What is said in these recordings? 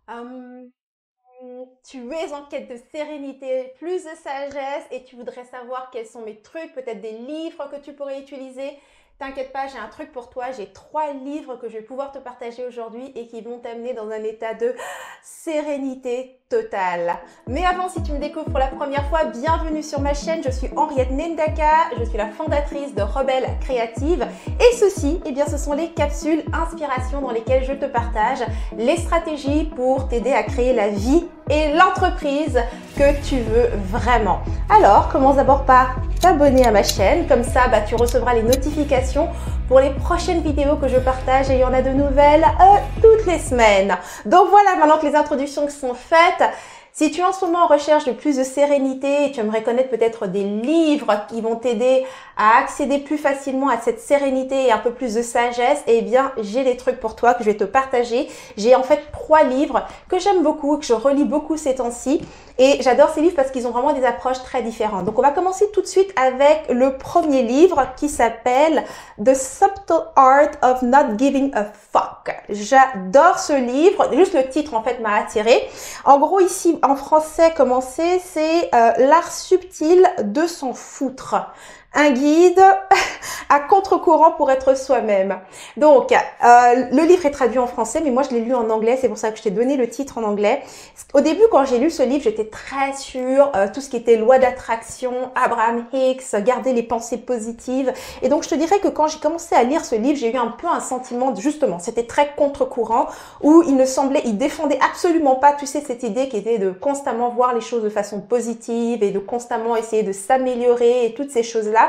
Hum, Tu es en quête de sérénité, plus de sagesse et tu voudrais savoir quels sont mes trucs, peut-être des livres que tu pourrais utiliser. T'inquiète pas, j'ai un truc pour toi. J'ai 3 livres que je vais pouvoir te partager aujourd'hui et qui vont t'amener dans un état de sérénité totale. Mais avant, si tu me découvres pour la première fois, bienvenue sur ma chaîne. Je suis Henriette Nendaka, je suis la fondatrice de Rebelle Créative. Et ceci, eh bien, ce sont les capsules inspiration dans lesquelles je te partage les stratégies pour t'aider à créer la vie et l'entreprise que tu veux vraiment. Alors, commence d'abord par t'abonner à ma chaîne. Comme ça, tu recevras les notifications pour les prochaines vidéos que je partage et il y en a de nouvelles toutes les semaines. Donc voilà, maintenant que les introductions sont faites, si tu es en ce moment en recherche de plus de sérénité et tu aimerais connaître peut-être des livres qui vont t'aider à accéder plus facilement à cette sérénité et un peu plus de sagesse, eh bien, j'ai des trucs pour toi que je vais te partager. J'ai en fait 3 livres que j'aime beaucoup, que je relis beaucoup ces temps-ci. Et j'adore ces livres parce qu'ils ont vraiment des approches très différentes. Donc, on va commencer tout de suite avec le premier livre qui s'appelle The Subtle Art of Not Giving a Fuck. J'adore ce livre. Juste le titre, en fait, m'a attirée. En gros, ici, en français, comment c'est l'art subtil de s'en foutre. Un guide à contre-courant pour être soi-même. Donc, le livre est traduit en français, mais moi, je l'ai lu en anglais. C'est pour ça que je t'ai donné le titre en anglais. Au début, quand j'ai lu ce livre, j'étais très sûre, tout ce qui était loi d'attraction, Abraham Hicks, garder les pensées positives. Et donc, je te dirais que quand j'ai commencé à lire ce livre, j'ai eu un peu un sentiment, justement, c'était très contre-courant, où il défendait absolument pas, tu sais, cette idée qui était de constamment voir les choses de façon positive et de constamment essayer de s'améliorer et toutes ces choses-là.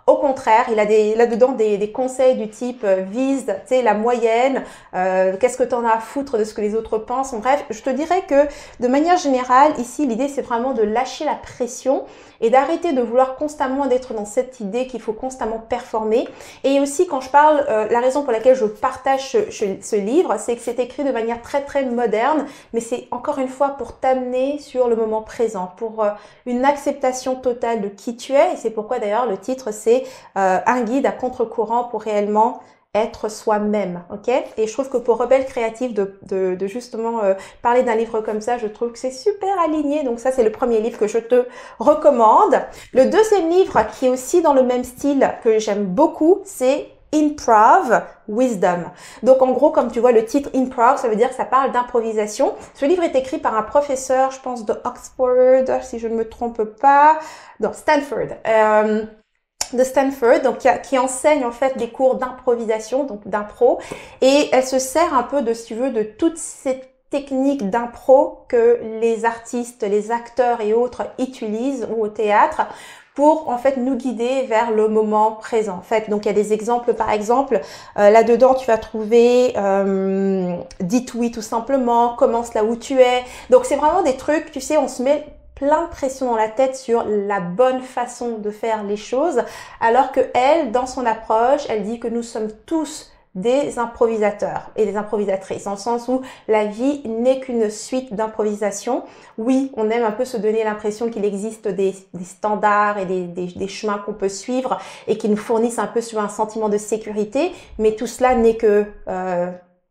Au contraire, il a là-dedans des conseils du type vise, tu sais, la moyenne, qu'est-ce que tu en as à foutre de ce que les autres pensent. Bref, je te dirais que de manière générale, ici, l'idée, c'est vraiment de lâcher la pression et d'arrêter de vouloir constamment d'être dans cette idée qu'il faut constamment performer. Et aussi, quand je parle, la raison pour laquelle je partage ce livre, c'est que c'est écrit de manière très, très moderne, mais c'est encore une fois pour t'amener sur le moment présent, pour une acceptation totale de qui tu es. Et c'est pourquoi d'ailleurs le titre, c'est un guide à contre-courant pour réellement être soi-même, ok? Et je trouve que pour Rebelle Créative de justement parler d'un livre comme ça, je trouve que c'est super aligné. Donc ça, c'est le premier livre que je te recommande. Le deuxième livre, qui est aussi dans le même style, que j'aime beaucoup, c'est Improv Wisdom. Donc en gros, comme tu vois le titre Improv, ça veut dire que ça parle d'improvisation. Ce livre est écrit par un professeur, je pense de Oxford, si je ne me trompe pas, non, Stanford. De Stanford, donc qui enseigne en fait des cours d'improvisation, donc d'impro, et elle se sert un peu de, si tu veux, de toutes ces techniques d'impro que les artistes, les acteurs et autres utilisent ou au théâtre pour en fait nous guider vers le moment présent. En fait, donc il y a des exemples, par exemple, là-dedans tu vas trouver dites oui tout simplement, commence là où tu es. Donc c'est vraiment des trucs, tu sais, on se met plein de pression dans la tête sur la bonne façon de faire les choses, alors que elle, dans son approche, elle dit que nous sommes tous des improvisateurs et des improvisatrices, dans le sens où la vie n'est qu'une suite d'improvisation. Oui, on aime un peu se donner l'impression qu'il existe des standards et des chemins qu'on peut suivre et qui nous fournissent un peu sur un sentiment de sécurité, mais tout cela n'est que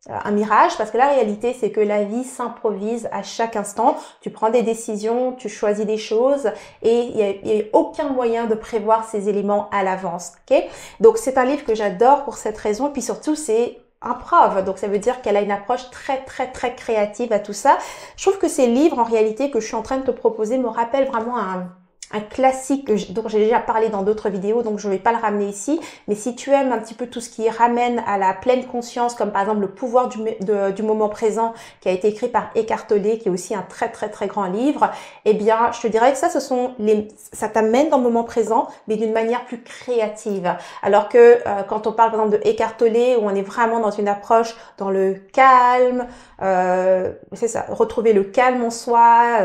un mirage, parce que la réalité, c'est que la vie s'improvise à chaque instant. Tu prends des décisions, tu choisis des choses et il n'y a aucun moyen de prévoir ces éléments à l'avance. Okay? Donc, c'est un livre que j'adore pour cette raison. Et puis surtout, c'est improv. Donc, ça veut dire qu'elle a une approche très, très, très créative à tout ça. Je trouve que ces livres, en réalité, que je suis en train de te proposer me rappellent vraiment un classique dont j'ai déjà parlé dans d'autres vidéos, donc je ne vais pas le ramener ici. Mais si tu aimes un petit peu tout ce qui ramène à la pleine conscience, comme par exemple le pouvoir du moment présent, qui a été écrit par Eckhart Tolle, qui est aussi un très très très grand livre, eh bien je te dirais que ça t'amène dans le moment présent, mais d'une manière plus créative. Alors que quand on parle par exemple de Eckhart Tolle, où on est vraiment dans une approche dans le calme, c'est ça, retrouver le calme en soi,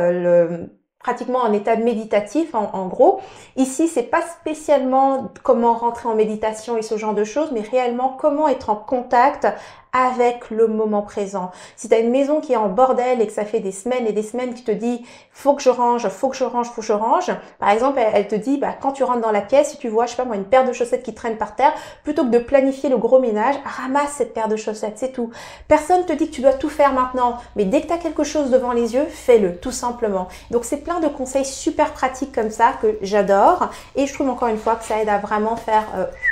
pratiquement en état méditatif en gros. Ici, c'est pas spécialement comment rentrer en méditation et ce genre de choses, mais réellement comment être en contact avec le moment présent. Si tu as une maison qui est en bordel et que ça fait des semaines et des semaines que tu te dis faut que je range, faut que je range, faut que je range. Par exemple, elle te dit quand tu rentres dans la pièce, si tu vois, je sais pas moi, une paire de chaussettes qui traîne par terre, plutôt que de planifier le gros ménage, ramasse cette paire de chaussettes, c'est tout. Personne te dit que tu dois tout faire maintenant, mais dès que tu as quelque chose devant les yeux, fais-le, tout simplement. Donc c'est plein de conseils super pratiques comme ça que j'adore et je trouve encore une fois que ça aide à vraiment faire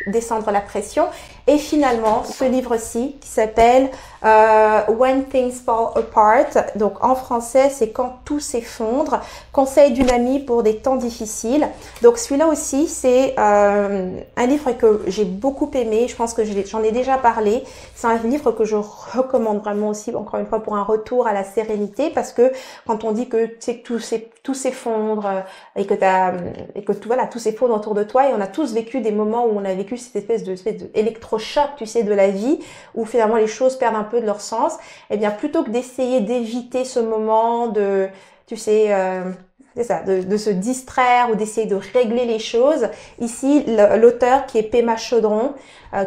descendre la pression. Et finalement, ce livre-ci qui s'appelle When Things Fall Apart, donc en français, c'est Quand tout s'effondre, conseil d'une amie pour des temps difficiles. Donc celui-là aussi, c'est un livre que j'ai beaucoup aimé, je pense que j'en ai déjà parlé. C'est un livre que je recommande vraiment aussi, encore une fois, pour un retour à la sérénité, parce que quand on dit que tout s'effondre et que tout s'effondre autour de toi, et on a tous vécu des moments où on a vécu cette espèce de électrochoc, tu sais, de la vie, où finalement les choses perdent un peu de leur sens, et bien plutôt que d'essayer d'éviter ce moment de, tu sais, c'est ça, de se distraire ou d'essayer de régler les choses. Ici, l'auteur qui est Pema Chodron,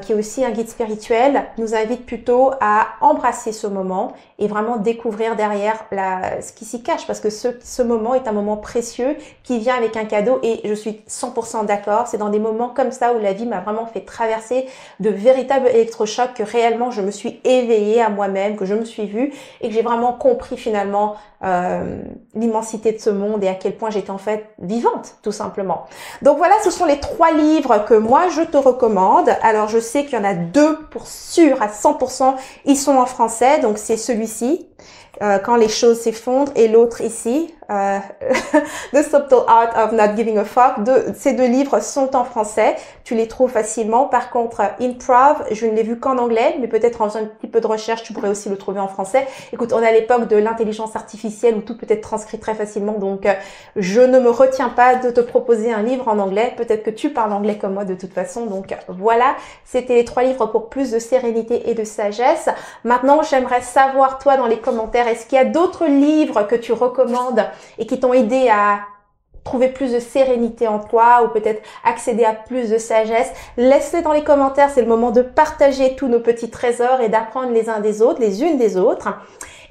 qui est aussi un guide spirituel, nous invite plutôt à embrasser ce moment et vraiment découvrir derrière ce qui s'y cache, parce que ce moment est un moment précieux qui vient avec un cadeau et je suis 100% d'accord. C'est dans des moments comme ça où la vie m'a vraiment fait traverser de véritables électrochocs que réellement je me suis éveillée à moi-même, que je me suis vue et que j'ai vraiment compris finalement l'immensité de ce monde et à quel point j'étais en fait vivante, tout simplement. Donc voilà, ce sont les 3 livres que moi je te recommande. Alors je sais qu'il y en a 2 pour sûr à 100%, ils sont en français, donc c'est celui-ci, Quand les choses s'effondrent, et l'autre ici, The Subtle Art of Not Giving a Fuck. Ces 2 livres sont en français, tu les trouves facilement. Par contre, Improv, je ne l'ai vu qu'en anglais, mais peut-être en faisant un petit peu de recherche, tu pourrais aussi le trouver en français. Écoute, on est à l'époque de l'intelligence artificielle où tout peut être transcrit très facilement, donc je ne me retiens pas de te proposer un livre en anglais. Peut-être que tu parles anglais comme moi de toute façon, donc voilà, c'était les 3 livres pour plus de sérénité et de sagesse. Maintenant, j'aimerais savoir, toi, dans les commentaires, est-ce qu'il y a d'autres livres que tu recommandes et qui t'ont aidé à trouver plus de sérénité en toi ou peut-être accéder à plus de sagesse? Laisse-les dans les commentaires, c'est le moment de partager tous nos petits trésors et d'apprendre les uns des autres, les unes des autres.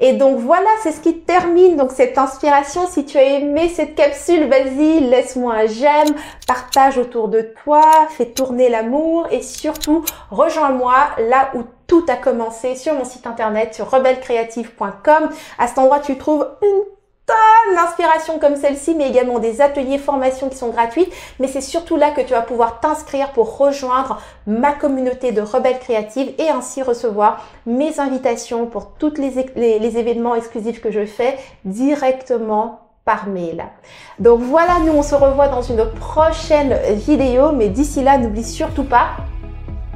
Et donc voilà, c'est ce qui termine donc cette inspiration. Si tu as aimé cette capsule, vas-y, laisse-moi un j'aime, partage autour de toi, fais tourner l'amour et surtout, rejoins-moi là où tout a commencé sur mon site internet sur rebellecreative.com. À cet endroit, tu trouves une tonne d'inspiration comme celle-ci, mais également des ateliers, formations qui sont gratuites. Mais c'est surtout là que tu vas pouvoir t'inscrire pour rejoindre ma communauté de rebelles créatives et ainsi recevoir mes invitations pour tous les événements exclusifs que je fais directement par mail. Donc voilà, nous on se revoit dans une prochaine vidéo, mais d'ici là, n'oublie surtout pas,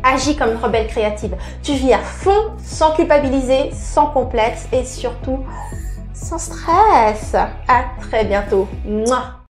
agis comme une rebelle créative. Tu vis à fond, sans culpabiliser, sans complexe et surtout sans stress. À très bientôt. Mouah.